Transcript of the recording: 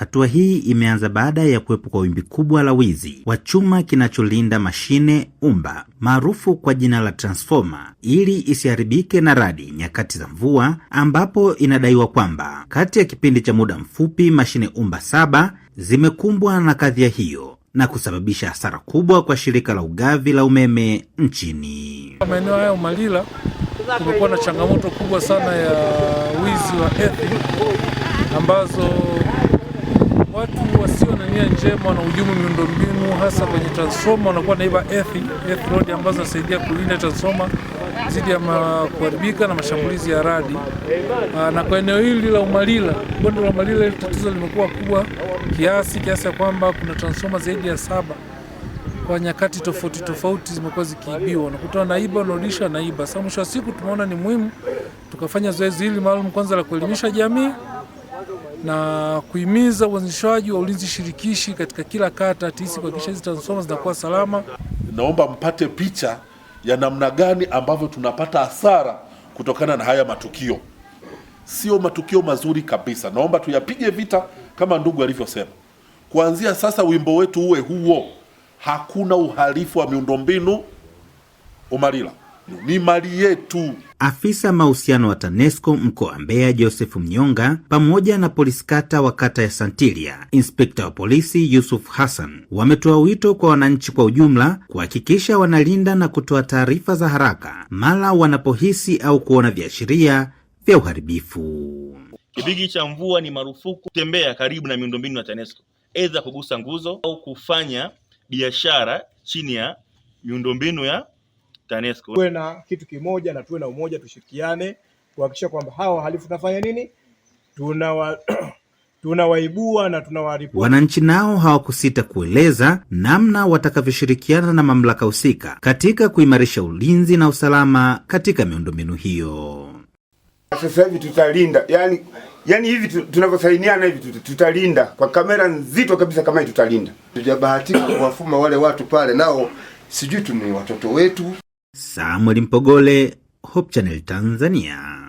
Hatua hii imeanza baada ya kuwepo kwa wimbi kubwa la wizi wa chuma kinacholinda mashine umba maarufu kwa jina la transformer ili isiharibike na radi nyakati za mvua, ambapo inadaiwa kwamba kati ya kipindi cha muda mfupi mashine umba 7 zimekumbwa na kadhia hiyo na kusababisha hasara kubwa kwa shirika la ugavi la umeme nchini. Maeneo haya Umalila kumekuwa na changamoto kubwa sana ya wizi wa ethi, ambazo watu wasio na nia njema na hujumu miundombinu hasa kwenye transformer, wanakuwa naiba ethi rod ambazo zinasaidia kulinda transformer dhidi ya kuharibika na mashambulizi ya radi. Na kwa eneo hili la Umalila, bonde la Umalila, tatizo limekuwa kubwa kiasi ya kwamba kuna transformer zaidi ya 7 kwa nyakati tofauti zimekuwa zikiibiwa. Unakuta naiba unarudisha naiba. Sasa mwisho wa siku tumeona ni muhimu tukafanya zoezi hili maalum, kwanza la kuelimisha jamii na kuhimiza uanzishwaji wa ulinzi shirikishi katika kila kata tisi kuhakikisha hizi transformers zinakuwa salama. Naomba mpate picha ya namna gani ambavyo tunapata hasara kutokana na haya matukio. Sio matukio mazuri kabisa. Naomba tuyapige vita kama ndugu alivyosema. Kuanzia sasa wimbo wetu uwe huo. Hakuna uhalifu wa miundombinu Umalila. Ni mali yetu. Afisa mahusiano wa TANESCO mkoa wa Mbeya Joseph Mnyonga pamoja na polisi kata wa kata ya Santilia Inspekta wa polisi Yusuf Hassan wametoa wito kwa wananchi kwa ujumla kuhakikisha wanalinda na kutoa taarifa za haraka mara wanapohisi au kuona viashiria vya uharibifu. Kipindi cha mvua ni marufuku kutembea karibu na miundombinu ya TANESCO, aidha kugusa nguzo au kufanya biashara chini ya miundombinu ya TANESCO. Tuwe na kitu kimoja na tuwe na umoja, tushirikiane kuhakikisha kwamba hawa wahalifu tunafanya nini? Tunawaibua na tunawaripoti. Wananchi nao hawakusita kueleza namna watakavyoshirikiana na mamlaka husika katika kuimarisha ulinzi na usalama katika miundombinu hiyo. Sasa hivi tutalinda, yani hivi tunavyosainiana hivi tutalinda kwa kamera nzito kabisa, kama hii tutalinda. Tujabahatika kuwafuma wale watu pale, nao sijui tu ni watoto wetu. Samuel Mpogole, Hope Channel Tanzania.